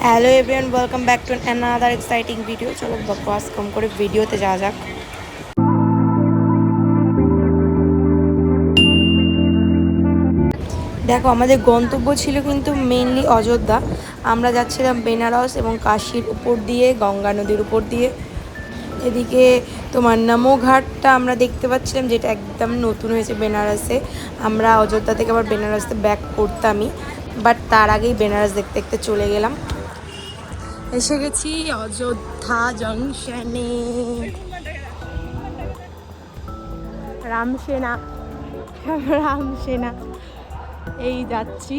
Hello everyone, welcome back to another exciting video. চলো বকওয়াস কম করে ভিডিওতে যাওয়া যাক। দেখো, আমাদের গন্তব্য ছিল কিন্তু মেইনলি অযোধ্যা। আমরা যাচ্ছিলাম বেনারস এবং কাশীর উপর দিয়ে, গঙ্গা নদীর উপর দিয়ে। এদিকে তোমার নমো ঘাটটা আমরা দেখতে পাচ্ছিলাম, যেটা একদম নতুন হয়েছে বেনারসে। আমরা অযোধ্যা থেকে আবার বেনারসে ব্যাক করতামই, বাট তার আগেই বেনারস দেখতে দেখতে চলে গেলাম। এসে গেছি অযোধ্যা জংশনে। রামসেনা রামসেনা এই যাচ্ছি।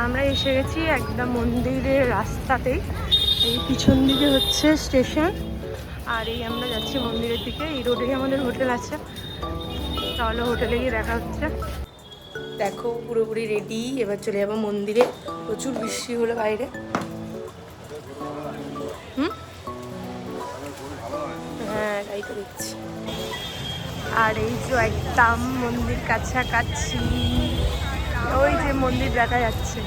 আমরা এসে গেছি একদম মন্দিরের রাস্তাতেই। এই পিছন দিকে হচ্ছে স্টেশন, আর এই আমরা যাচ্ছি মন্দিরের দিকে। এই রোডেই আমাদের হোটেল আছে, তাহলে হোটেলে গিয়ে দেখা হচ্ছে। দেখো পুরোপুরি রেডি, এবার চলে যাবো মন্দিরে। প্রচুর বৃষ্টি হলো বাইরে। হ্যাঁ, তাই তো দেখছি। আর এই যে একদম মন্দির কাছাকাছি, ওই যে মন্দির দেখা যাচ্ছে,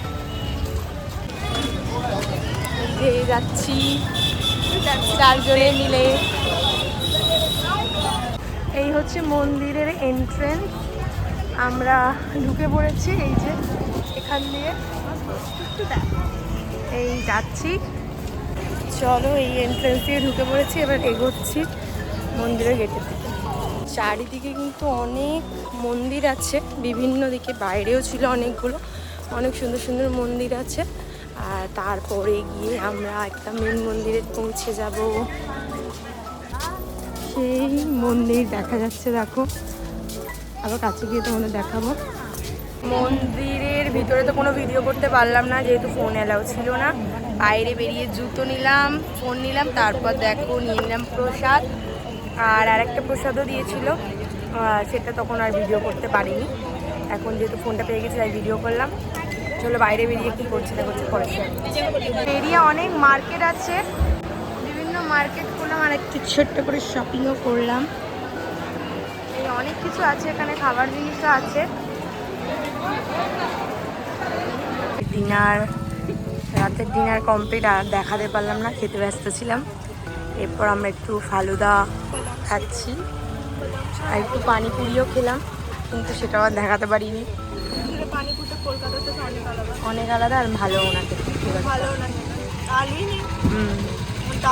যে যাচ্ছি চারজনে মিলে। এই হচ্ছে মন্দিরের এন্ট্রেন্স, আমরা ঢুকে পড়েছি। এই যে এখান দিয়ে এই যাচ্ছি। চলো, এই এন্ট্রেন্স দিয়ে ঢুকে পড়েছি, এবার এগোচ্ছি মন্দিরের গেটের দিকে। চারিদিকে কিন্তু অনেক মন্দির আছে, বিভিন্ন দিকে, বাইরেও ছিল অনেকগুলো। অনেক সুন্দর সুন্দর মন্দির আছে। আর তারপরে গিয়ে আমরা একটা মেন মন্দিরে পৌঁছে যাব। সেই মন্দির দেখা যাচ্ছে, দেখো। আবার কাছে গিয়ে তোমাদের দেখাবো। মন্দিরের ভিতরে তো কোনো ভিডিও করতে পারলাম না, যেহেতু ফোন অ্যালাউ ছিল না। বাইরে বেরিয়ে জুতো নিলাম, ফোন নিলাম, তারপর দেখো নিয়ে নিলাম প্রসাদ। আর আরেকটা প্রসাদও দিয়েছিল, সেটা তখন আর ভিডিও করতে পারিনি। এখন যেহেতু ফোনটা পেয়ে গেছি, তাই ভিডিও করলাম। চলো বাইরে বেরিয়ে কী করছি দেখো পরে। এরিয়া অনেক মার্কেট আছে, বিভিন্ন মার্কেট করলাম, আর একটু ছোট্ট করে শপিংও করলাম। এই অনেক কিছু আছে এখানে, খাবার জিনিসও আছে। রাতের ডিনার কমপ্লিট, আর দেখাতে পারলাম না, খেতে ব্যস্ত ছিলাম। এরপর আমরা একটু ফালুদা খাচ্ছি, আর একটু পানিপুরিও খেলাম, কিন্তু সেটাও আর দেখাতে পারিনি। অনেক আলাদা, আর ভালোও না খেতে।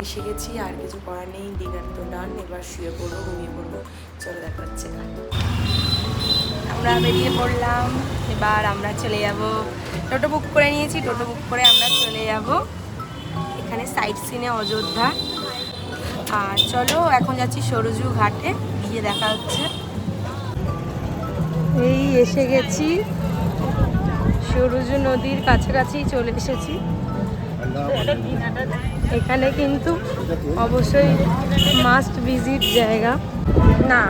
এসে গেছি, আর কিছু করার নেই। ডিনার তো ডান, এবার শুয়ে পড়বো, ঘুমিয়ে পড়বো। চলে দেখা হচ্ছে। আমরা বেরিয়ে পড়লাম, এবার আমরা চলে যাব। টোটো বুক করে নিয়েছি, টোটো বুক করে আমরা চলে যাব এখানে সাইট সিনে অযোধ্যা। আর চলো এখন যাচ্ছি সরজু ঘাটে, গিয়ে দেখা হচ্ছে। এই এসে গেছি, সরজু নদীর কাছাকাছি চলে এসেছি। এখানে কিন্তু অবশ্যই মাস্ট ভিজিট জায়গা। না,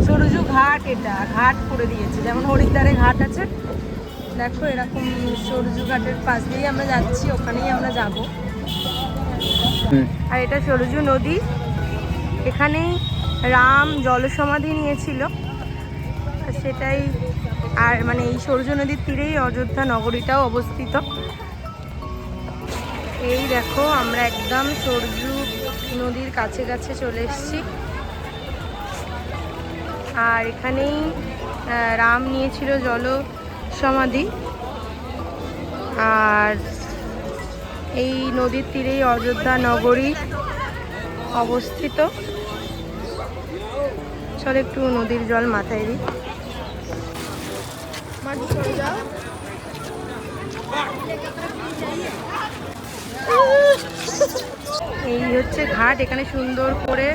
সরজু ঘাট, এটা ঘাট করে দিয়েছে, যেমন হরিদ্বারে ঘাট আছে, দেখো এরকম সরজু ঘাটের পাশ দিয়ে আমরা যাচ্ছি, ওখানেই আমরা যাব। আর এটা সরজু নদী, এখানেই রাম জলসমাধি নিয়েছিল, সেটাই। আর মানে এই সরজু নদীর তীরেই অযোধ্যা নগরীটাও অবস্থিত। এই দেখো, আমরা একদম সরজু নদীর কাছে কাছে চলে এসেছি। আর এখানেই রাম নিয়েছিল জল সমাধি। আর এই নদীর তীরেই অযোধ্যা নগরী অবস্থিত। চল একটু নদীর জল মাথায় দিই। এই হচ্ছে ঘাট, এখানে সুন্দর করে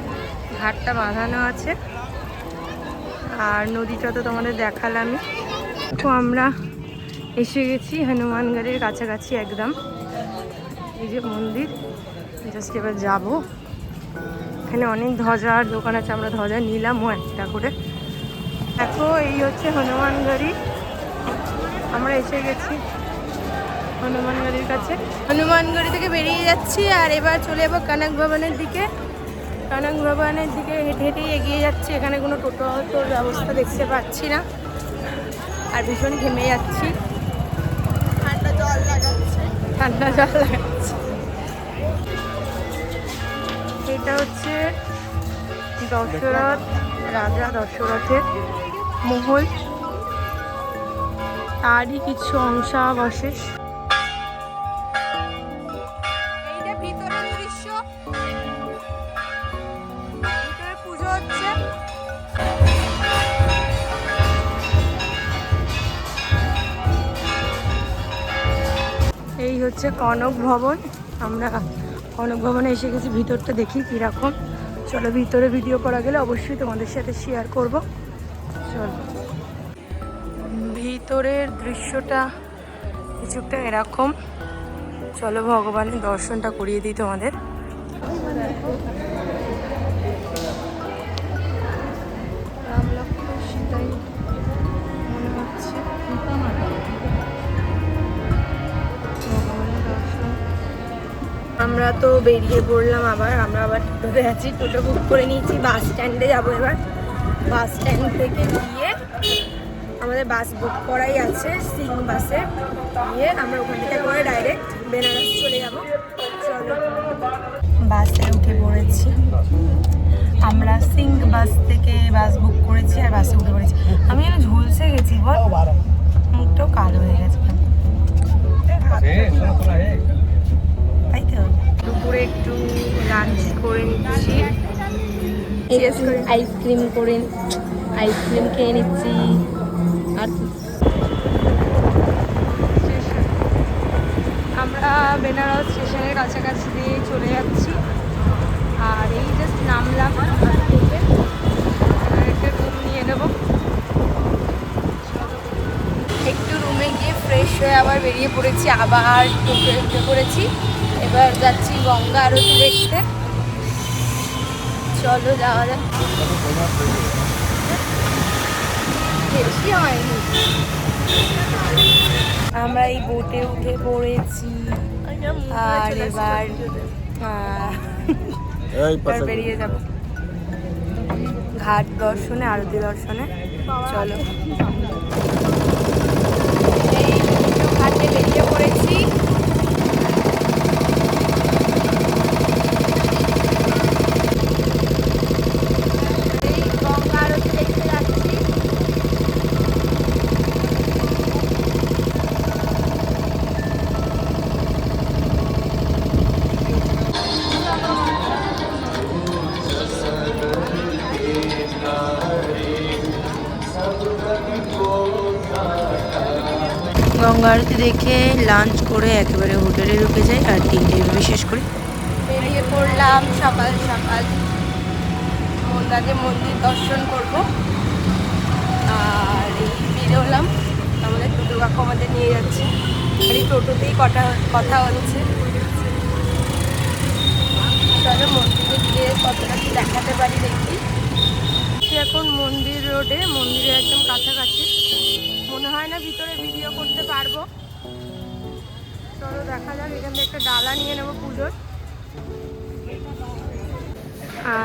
ঘাটটা বাঁধানো আছে। আর নদীটা তো তোমাদের দেখালামই। তো আমরা এসে গেছি হনুমানগড়ের কাছাকাছি একদম। এই যে মন্দির, জাস্ট এবার যাবো। এখানে অনেক ধ্বজার দোকান আছে, আমরা ধ্বজা নিলামও একটা করে। দেখো, এই হচ্ছে হনুমানগড়ি। আমরা এসে গেছি হনুমানগড়ির কাছে। হনুমানগড়ি থেকে বেরিয়ে যাচ্ছি, আর এবার চলে যাবো কনক ভবনের দিকে। কনক ভবনের দিকে হেঁটে হেঁটেই এগিয়ে যাচ্ছি। এখানে কোনো টোটোর ব্যবস্থা দেখতে পাচ্ছি না, আর ভীষণ ঘেমে যাচ্ছি, ঠান্ডা জল লাগাচ্ছে। এটা হচ্ছে দশরথ, রাজা দশরথের মহল, তারই কিছু অংশাবশেষ। এইটা ভিতরের দৃশ্য, ভিতরে পুজো হচ্ছে। এই হচ্ছে কনক ভবন। আমরা কনক ভবনে এসে গেছি, ভিতরটা দেখি কীরকম। চলো ভিতরে ভিডিও করা গেলে অবশ্যই তোমাদের সাথে শেয়ার করব। চলো, ভিতরের দৃশ্যটা কিছুটা এরকম। চলো ভগবানের দর্শনটা করিয়ে দিই তোমাদের। রাম লক্ষ্মণ সীতাই মনে হচ্ছে। আমরা তো বেরিয়ে পড়লাম আবার, আমরা আবার টোটোতে আছি, টোটো বুক করে নিয়েছি। বাস স্ট্যান্ডে যাবো এবার। বাস স্ট্যান্ড থেকে গিয়ে আমাদের বাস বুক করাই আছে, সিং বাসে গিয়ে আমরা ওখান থেকে করে ডাইরেক্ট বেনারস চলে যাবো। চলো, বাসে উঠে পড়েছি আমরা। সিং বাস থেকে বাস বুক করেছি আর বাসে উঠে পড়েছি। আমি যেন ঝুলসে গেছি, বল, মুখটাও কালো হয়ে গেছে। তাই তো দুপুরে একটু লাঞ্চ করে নিচ্ছি, আইসক্রিম খেয়ে নিচ্ছি। আর আমরা বেনারস স্টেশনের কাছাকাছি দিয়ে চলে যাচ্ছি। আর এই জাস্ট নামলাম থেকে, একটা রুম নিয়ে নেবো। একটু রুমে গিয়ে ফ্রেশ হয়ে আবার বেরিয়ে পড়েছি, আবার টোটো উঠে পড়েছি। এবার যাচ্ছি গঙ্গা আরতি দেখতে। চলো যাওয়া যাক। বেশি হয়নি, আমরা এই বোটে উঠে পড়েছি। আর এবার বেরিয়ে যাব ঘাট দর্শনে, আরতি দর্শনে। চলো, এই ঘাটে বেরিয়ে পড়েছি। এই গঙ্গা আরতি দেখতে যাচ্ছি। গঙ্গা আরতি দেখে লাঞ্চ করে একেবারে হোটেলে ঢুকে যাই আর দিনটা এভাবে শেষ করি। বেরিয়ে পড়লাম সকাল সকাল, মন্দাদের মন্দির দর্শন করব। আর এই বেরোলাম, আমাদের টোটো কাকু আমাদের নিয়ে যাচ্ছে। আর এই টোটোতেই কথা হচ্ছে। চলো মন্দিরে গিয়ে কতটা কি দেখাতে পারি দেখি। এখন মন্দির রোডে, মন্দিরের একদম কাছাকাছি। মনে হয় না ভিতরে ভিডিও করতে পারবো। চলো দেখা যাক। এখান থেকে একটা ডালা নিয়ে নেবো পুজোর।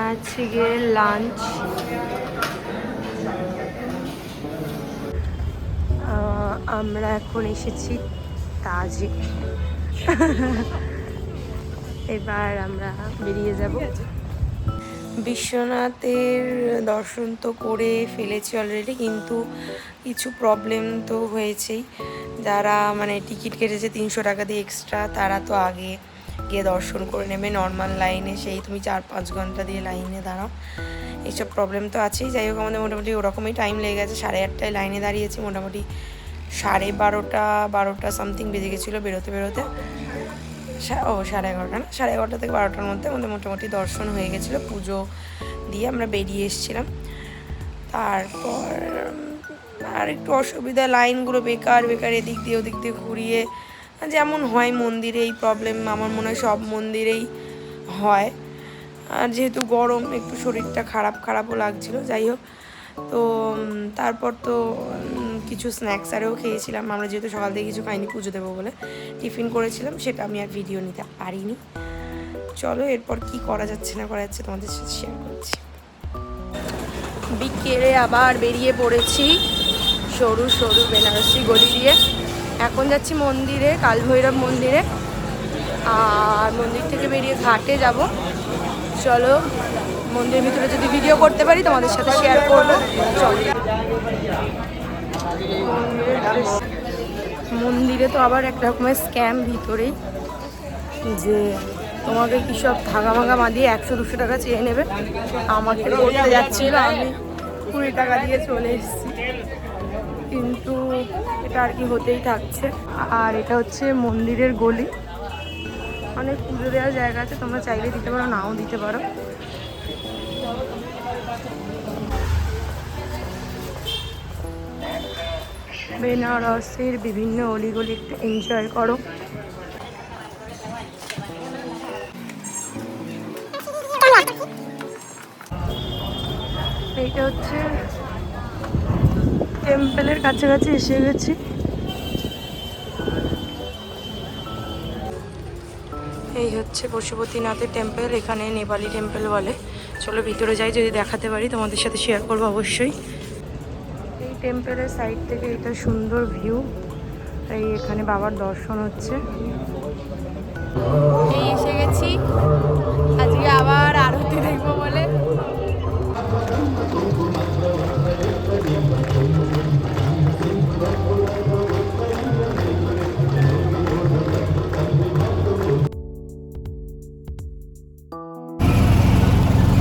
আজকে লাঞ্চ আমরা এখন এসেছি তাজে। এবার আমরা বেরিয়ে যাব। বিশ্বনাথের দর্শন তো করে ফেলেছি অলরেডি, কিন্তু কিছু প্রবলেম তো হয়েছেই। যারা মানে টিকিট কেটেছে 300 টাকা দিয়ে এক্সট্রা, তারা তো আগে গিয়ে দর্শন করে নেবে নর্মাল লাইনে। সেই তুমি 4-5 ঘন্টা দিয়ে লাইনে দাঁড়াও, এইসব প্রবলেম তো আছেই। যাই হোক, আমাদের মোটামুটি ওরকমই টাইম লেগে গেছে। 8:30টায় লাইনে দাঁড়িয়েছি, মোটামুটি 12:30 সামথিং বেজে গেছিলো বেরোতে। 11:30 না, 11:30 থেকে 12টার মধ্যে আমাদের মোটামুটি দর্শন হয়ে গেছিলো। পুজো দিয়ে আমরা বেরিয়ে এসেছিলাম। তারপর আর একটু অসুবিধা, লাইনগুলো বেকার এদিক দিয়ে ওদিক দিয়ে ঘুরিয়ে, যেমন হয় মন্দিরে এই প্রবলেম আমার মনে হয় সব মন্দিরেই হয়। আর যেহেতু গরম, একটু শরীরটা খারাপও লাগছিলো। যাই হোক, তো তারপর তো কিছু স্ন্যাক্স আরেও খেয়েছিলাম আমরা, যেহেতু সকাল থেকে কিছু খাইনি, পুজো দেবো বলে টিফিন করেছিলাম, সেটা আমি আর ভিডিও নিতে পারিনি। চলো এরপর কি করা যাচ্ছে না করা যাচ্ছে তোমাদের সাথে শেয়ার করছি। বিকেলে আবার বেরিয়ে পড়েছি সরু সরু বেনারসি গলি দিয়ে। এখন যাচ্ছি মন্দিরে, কালভৈরব মন্দিরে, আর মন্দির থেকে বেরিয়ে ঘাটে যাব। চলো মন্দিরের ভিতরে যদি ভিডিও করতে পারি তোমাদের সাথে শেয়ার করবো। চলো মন্দিরে তো আবার এক রকমের স্ক্যাম ভিতরেই, যে তোমাকে কি সব ধাগা ভাগা বাঁধিয়ে 100-200 টাকা চেয়ে নেবে। আমাকে করতে যাচ্ছিল, আমি 20 টাকা দিয়ে চলে এসেছি, কিন্তু এটা আর কি হতেই থাকছে। আর এটা হচ্ছে মন্দিরের গলি, অনেক পুজো দেওয়ার জায়গা আছে, তোমরা চাইলে দিতে পারো, নাও দিতে পারো। বেনারসের বিভিন্ন অলিগলি একটু এনজয় করো। এইটা হচ্ছে টেম্পলের কাছাকাছি এসে গেছি। এই হচ্ছে পশুপতিনাথের টেম্পল, এখানে নেপালি টেম্পল বলে। চলো ভিতরে যাই, যদি দেখাতে পারি তোমাদের সাথে শেয়ার করবো অবশ্যই। এই টেম্পলের সাইড থেকে এটা সুন্দর ভিউ। এই এখানে বাবার দর্শন হচ্ছে। এই এসে গেছি, আজকে আবার আরতি দেখবো বলে।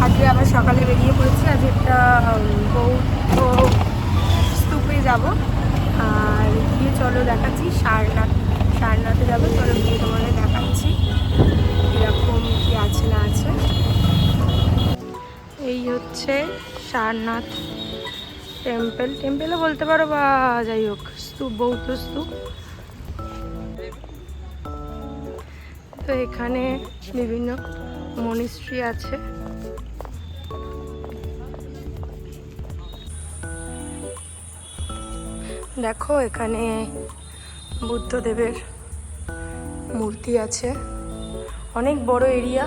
আজকে আবার সকালে বেরিয়ে পড়েছি, আজ একটা বৌদ্ধ স্তূপে যাব, আর গিয়ে চলো দেখাচ্ছি সারনাথে যাবো। চলো গিয়ে তোমাদের দেখাচ্ছি এরকম কি আছে না আছে। এই হচ্ছে সারনাথ টেম্পেলও বলতে পারো, বা যাই হোক স্তূপ, বৌদ্ধ স্তূপ। তো এখানে বিভিন্ন মনিস্ট্রি আছে। দেখো এখানে বুদ্ধদেবের মূর্তি আছে, অনেক বড় এরিয়া।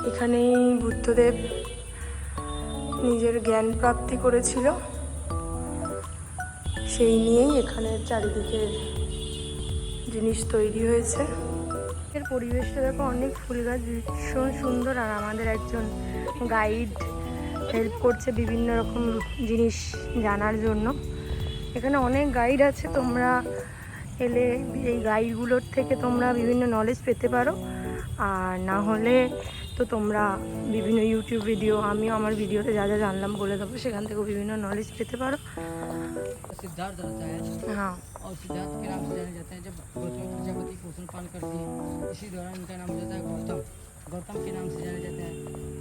এখানেই বুদ্ধদেব নিজের জ্ঞান প্রাপ্তি করেছিল, সেই নিয়েই এখানে চারিদিকে জিনিস তৈরি হয়েছে। এর পরিবেশটা দেখো, অনেক ফুল গাছ, ভীষণ সুন্দর। আর আমাদের একজন গাইড হেল্প করছে বিভিন্ন রকম জিনিস জানার জন্য। এখানে অনেক গাইড আছে, তোমরা এলে এই গাইডগুলোর থেকে তোমরা বিভিন্ন নলেজ পেতে পারো। আর না হলে তো তোমরা বিভিন্ন ইউটিউব ভিডিও, আমিও আমার ভিডিওতে যা যা জানলাম বলে দেবো, সেখান থেকেও বিভিন্ন नॉलेज পেতে পারো। सिद्धार्थ रहता है, हाँ, और सिद्धार्थ के नाम से जाने जाते हैं। जब गौतम प्रजापति पोषण पालन करती है, इसी दौरान इनका नाम हो जाता है गौतम। गौतम के नाम से जाने जाते हैं।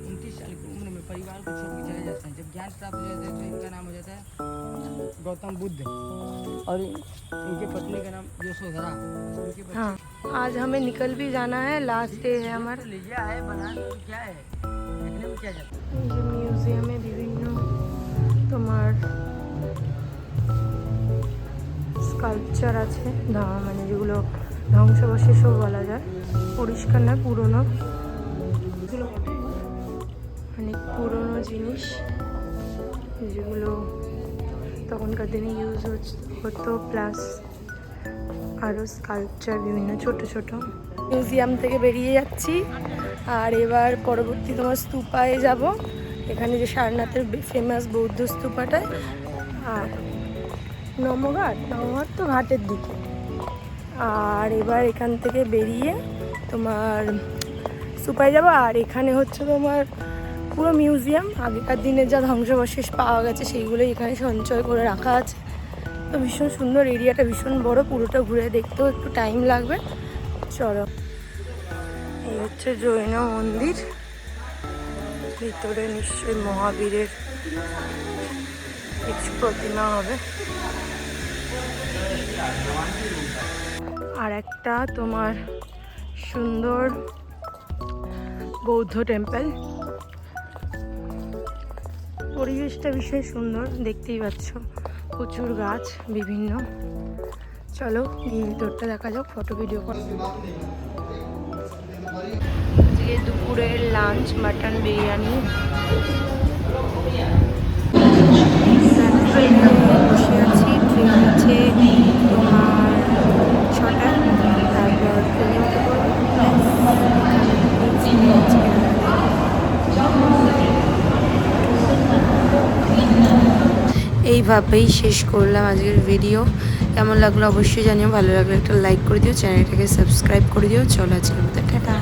29 साल की उम्र में परिवार को छोड़ के चले जाते हैं। जब ज्ञान प्राप्त हो जाता है तो इनका नाम हो जाता है गौतम बुद्ध, और इनके पत्नी का नाम यशोधरा। हाँ, आज हमें निकल भी जाना है, लास्ट डे है हमारा। लिया है बना क्या है, देखने में क्या जाता है। মিউজিয়ামে বিভিন্ন তোমার স্কাল্পচার আছে, মানে যেগুলো ধ্বংসাবশেষও বলা যায়, পরিষ্কার না, পুরনো, অনেক পুরনো জিনিস যেগুলো তখনকার দিনে ইউজ হতো, প্লাস আরও স্কাল্পচার বিভিন্ন ছোট ছোট। মিউজিয়াম থেকে বেরিয়ে যাচ্ছি, আর এবার পরবর্তী তোমার স্তূপায় যাব, এখানে যে সারনাথের ফেমাস বৌদ্ধ স্তূপাটায়। আর নমঘাট তো ঘাটের দিকে। আর এবার এখান থেকে বেরিয়ে তোমার স্তূপায় যাব। আর এখানে হচ্ছে তোমার পুরো মিউজিয়াম, আগেকার দিনের যা ধ্বংসাবশেষ পাওয়া গেছে সেইগুলোই এখানে সঞ্চয় করে রাখা আছে। তো ভীষণ সুন্দর, এরিয়াটা ভীষণ বড়, পুরোটা ঘুরে দেখতেও একটু টাইম লাগবে। চলো, এই হচ্ছে জৈন মন্দির, ভিতরে নিশ্চয়ই মহাবীরের কিছু প্রতিমা হবে। আর একটা তোমার সুন্দর বৌদ্ধ টেম্পল, পরিবেশটা ভীষণ সুন্দর, দেখতেই পাচ্ছ, প্রচুর গাছ বিভিন্ন। চলো গিয়ে ভিতরটা দেখা যাক, ফটো ভিডিও করা। আজকে দুপুরের লাঞ্চ মাটন বিরিয়ানি। বসে আছি। ট্রেন হচ্ছে তোমার 6টায়, তারপর ট্রেনে উঠে পড়বো। এইভাবেই শেষ করলাম আজকের ভিডিও। কেমন লাগলো অবশ্যই জানিও, ভালো লাগলে একটা লাইক করে দিও, চ্যানেলটাকে সাবস্ক্রাইব করে দিও। চলো আজকের মতো টাটা।